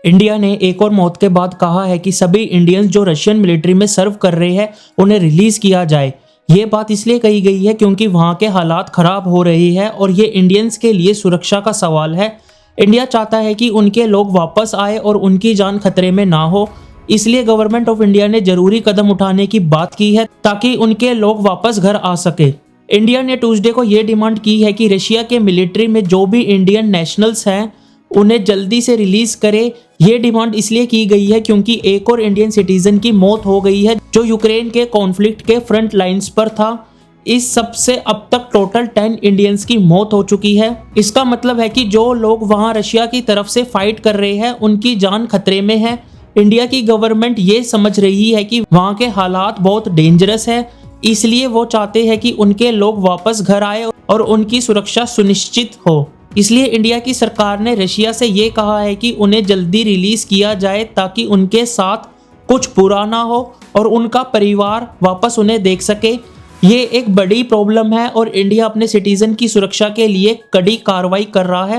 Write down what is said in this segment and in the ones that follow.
India ने एक और मौत के बाद कहा है कि सभी इंडियंस जो रशियन मिलिट्री में सर्व कर रहे हैं उन्हें रिलीज किया जाए। ये बात इसलिए कही गई है क्योंकि वहाँ के हालात खराब हो रहे हैं और ये इंडियंस के लिए सुरक्षा का सवाल है। इंडिया चाहता है कि उनके लोग वापस आए और उनकी जान खतरे में ना हो, इसलिए गवर्नमेंट ऑफ इंडिया ने जरूरी कदम उठाने की बात की है ताकि उनके लोग वापस घर आ सके। इंडिया ने ट्यूसडे को ये डिमांड की है कि रशिया के मिलिट्री में जो भी इंडियन नेशनल्स हैं उन्हें जल्दी से रिलीज करे। ये डिमांड इसलिए की गई है क्योंकि एक और इंडियन सिटीजन की मौत हो गई है जो यूक्रेन के कॉन्फ्लिक्ट के फ्रंट लाइंस पर था। इस सबसे अब तक टोटल 10 इंडियंस की मौत हो चुकी है। इसका मतलब है कि जो लोग वहां रशिया की तरफ से फाइट कर रहे हैं उनकी जान खतरे में है। इंडिया की गवर्नमेंट ये समझ रही है कि वहां के हालात बहुत डेंजरस है, इसलिए वो चाहते हैं कि उनके लोग वापस घर आए और उनकी सुरक्षा सुनिश्चित हो। इसलिए इंडिया की सरकार ने रशिया से ये कहा है कि उन्हें जल्दी रिलीज किया जाए ताकि उनके साथ कुछ बुरा ना हो और उनका परिवार वापस उन्हें देख सके। ये एक बड़ी प्रॉब्लम है और इंडिया अपने सिटीजन की सुरक्षा के लिए कड़ी कार्रवाई कर रहा है।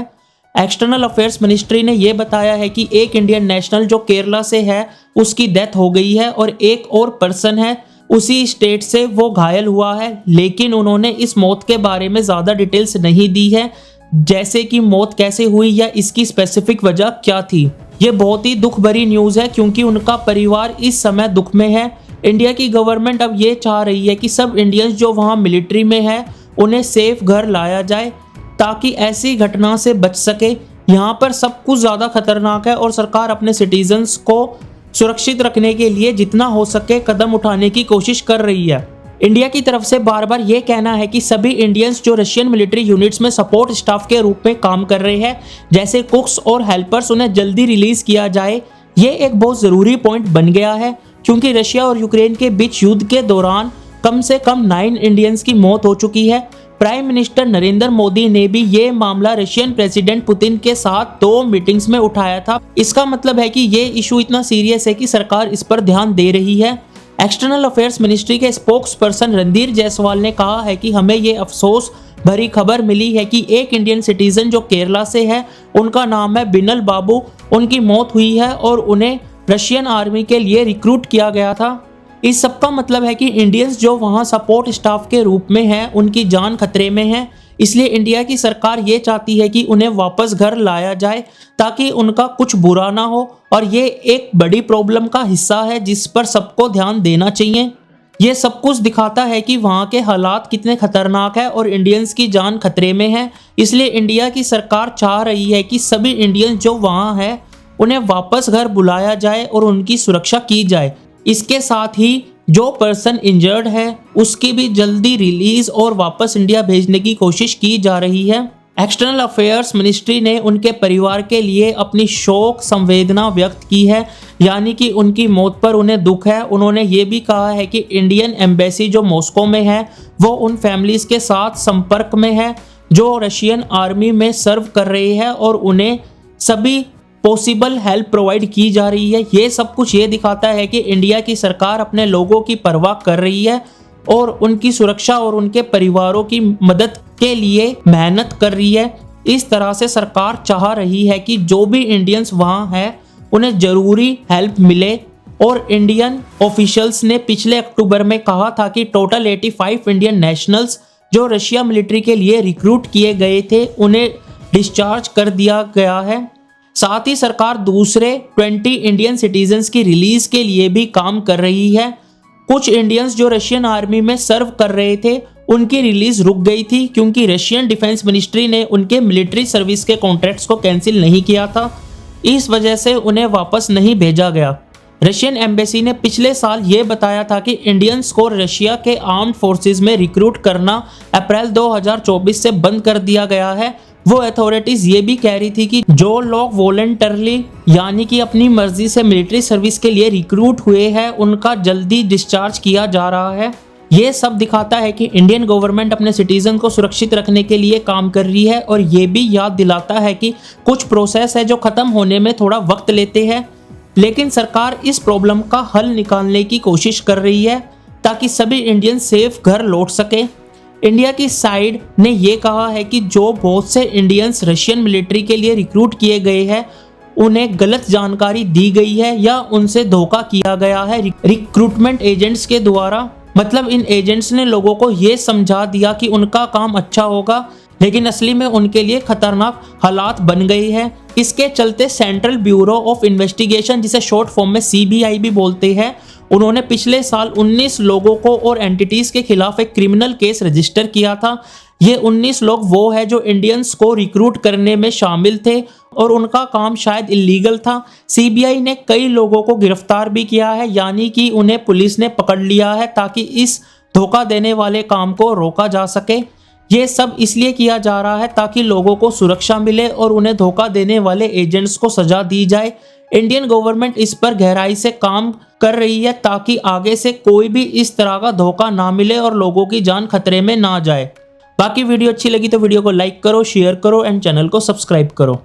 एक्सटर्नल अफेयर्स मिनिस्ट्री ने यह बताया है कि एक इंडियन नेशनल जो केरला से है उसकी डेथ हो गई है और एक और पर्सन है उसी स्टेट से वो घायल हुआ है, लेकिन उन्होंने इस मौत के बारे में ज़्यादा डिटेल्स नहीं दी है, जैसे कि मौत कैसे हुई या इसकी स्पेसिफिक वजह क्या थी। ये बहुत ही दुख भरी न्यूज़ है क्योंकि उनका परिवार इस समय दुख में है। इंडिया की गवर्नमेंट अब ये चाह रही है कि सब इंडियंस जो वहाँ मिलिट्री में है उन्हें सेफ घर लाया जाए ताकि ऐसी घटना से बच सके। यहाँ पर सब कुछ ज़्यादा खतरनाक है और सरकार अपने सिटीजन्स को सुरक्षित रखने के लिए जितना हो सके कदम उठाने की कोशिश कर रही है। इंडिया की तरफ से बार बार ये कहना है कि सभी इंडियंस जो रशियन मिलिट्री यूनिट्स में सपोर्ट स्टाफ के रूप में काम कर रहे हैं जैसे कुक्स और हेल्पर्स उन्हें जल्दी रिलीज किया जाए। ये एक बहुत ज़रूरी पॉइंट बन गया है क्योंकि रशिया और यूक्रेन के बीच युद्ध के दौरान कम से कम 9 इंडियंस की मौत हो चुकी है। प्राइम मिनिस्टर नरेंद्र मोदी ने भी ये मामला रशियन प्रेसिडेंट पुतिन के साथ 2 मीटिंग्स में उठाया था। इसका मतलब है कि ये इशू इतना सीरियस है कि सरकार इस पर ध्यान दे रही है। एक्सटर्नल अफेयर्स मिनिस्ट्री के स्पोक्स पर्सन रणधीर जायसवाल ने कहा है कि हमें ये अफसोस भरी खबर मिली है कि एक इंडियन सिटीजन जो केरला से है उनका नाम है बिनल बाबू, उनकी मौत हुई है और उन्हें रशियन आर्मी के लिए रिक्रूट किया गया था। इस सब का मतलब है कि इंडियंस जो वहाँ सपोर्ट स्टाफ के रूप में हैं उनकी जान खतरे में है, इसलिए इंडिया की सरकार ये चाहती है कि उन्हें वापस घर लाया जाए ताकि उनका कुछ बुरा ना हो और ये एक बड़ी प्रॉब्लम का हिस्सा है जिस पर सबको ध्यान देना चाहिए। ये सब कुछ दिखाता है कि वहाँ के हालात कितने खतरनाक है और इंडियंस की जान खतरे में है, इसलिए इंडिया की सरकार चाह रही है कि सभी इंडियंस जो वहाँ है उन्हें वापस घर बुलाया जाए और उनकी सुरक्षा की जाए। इसके साथ ही जो पर्सन इंजर्ड है उसकी भी जल्दी रिलीज और वापस इंडिया भेजने की कोशिश की जा रही है। एक्सटर्नल अफेयर्स मिनिस्ट्री ने उनके परिवार के लिए अपनी शोक संवेदना व्यक्त की है, यानी कि उनकी मौत पर उन्हें दुख है। उन्होंने ये भी कहा है कि इंडियन एम्बेसी जो मॉस्को में है वो उन फैमिलीज के साथ संपर्क में है जो रशियन आर्मी में सर्व कर रहे हैं और उन्हें सभी पॉसिबल हेल्प प्रोवाइड की जा रही है। ये सब कुछ ये दिखाता है कि इंडिया की सरकार अपने लोगों की परवाह कर रही है और उनकी सुरक्षा और उनके परिवारों की मदद के लिए मेहनत कर रही है। इस तरह से सरकार चाह रही है कि जो भी इंडियंस वहाँ हैं उन्हें ज़रूरी हेल्प मिले। और इंडियन ऑफिशियल्स ने पिछले अक्टूबर में कहा था कि टोटल 85 इंडियन नेशनल्स जो रशिया मिलिट्री के लिए रिक्रूट किए गए थे उन्हें डिस्चार्ज कर दिया गया है। साथ ही सरकार दूसरे 20 इंडियन सिटीजन्स की रिलीज के लिए भी काम कर रही है। कुछ इंडियंस जो रशियन आर्मी में सर्व कर रहे थे उनकी रिलीज रुक गई थी क्योंकि रशियन डिफेंस मिनिस्ट्री ने उनके मिलिट्री सर्विस के कॉन्ट्रैक्ट्स को कैंसिल नहीं किया था, इस वजह से उन्हें वापस नहीं भेजा गया। रशियन एम्बेसी ने पिछले साल ये बताया था कि इंडियंस को रशिया के आर्म्ड फोर्सेस में रिक्रूट करना अप्रैल 2024 से बंद कर दिया गया है। वो अथॉरिटीज़ ये भी कह रही थी कि जो लोग वॉलंटरली यानी कि अपनी मर्जी से मिलिट्री सर्विस के लिए रिक्रूट हुए हैं उनका जल्दी डिस्चार्ज किया जा रहा है। ये सब दिखाता है कि इंडियन गवर्नमेंट अपने सिटीजन को सुरक्षित रखने के लिए काम कर रही है और ये भी याद दिलाता है कि कुछ प्रोसेस है जो ख़त्म होने में थोड़ा वक्त लेते हैं, लेकिन सरकार इस प्रॉब्लम का हल निकालने की कोशिश कर रही है ताकि सभी इंडियन सेफ घर लौट सके। इंडिया की साइड ने ये कहा है कि जो बहुत से इंडियंस रशियन मिलिट्री के लिए रिक्रूट किए गए हैं उन्हें गलत जानकारी दी गई है या उनसे धोखा किया गया है रिक्रूटमेंट एजेंट्स के द्वारा। मतलब इन एजेंट्स ने लोगों को ये समझा दिया कि उनका काम अच्छा होगा, लेकिन असली में उनके लिए खतरनाक हालात बन गई है। इसके चलते सेंट्रल ब्यूरो ऑफ इन्वेस्टिगेशन, जिसे शॉर्ट फॉर्म में CBI भी बोलते हैं, उन्होंने पिछले साल 19 लोगों को और एंटिटीज के खिलाफ एक क्रिमिनल केस रजिस्टर किया था। ये 19 लोग वो है जो इंडियंस को रिक्रूट करने में शामिल थे और उनका काम शायद इलीगल था। CBI ने कई लोगों को गिरफ्तार भी किया है, यानी कि उन्हें पुलिस ने पकड़ लिया है ताकि इस धोखा देने वाले काम को रोका जा सके। ये सब इसलिए किया जा रहा है ताकि लोगों को सुरक्षा मिले और उन्हें धोखा देने वाले एजेंट्स को सजा दी जाए। इंडियन गवर्नमेंट इस पर गहराई से काम कर रही है ताकि आगे से कोई भी इस तरह का धोखा ना मिले और लोगों की जान खतरे में ना जाए। बाकी वीडियो अच्छी लगी तो वीडियो को लाइक करो, शेयर करो एंड चैनल को सब्सक्राइब करो।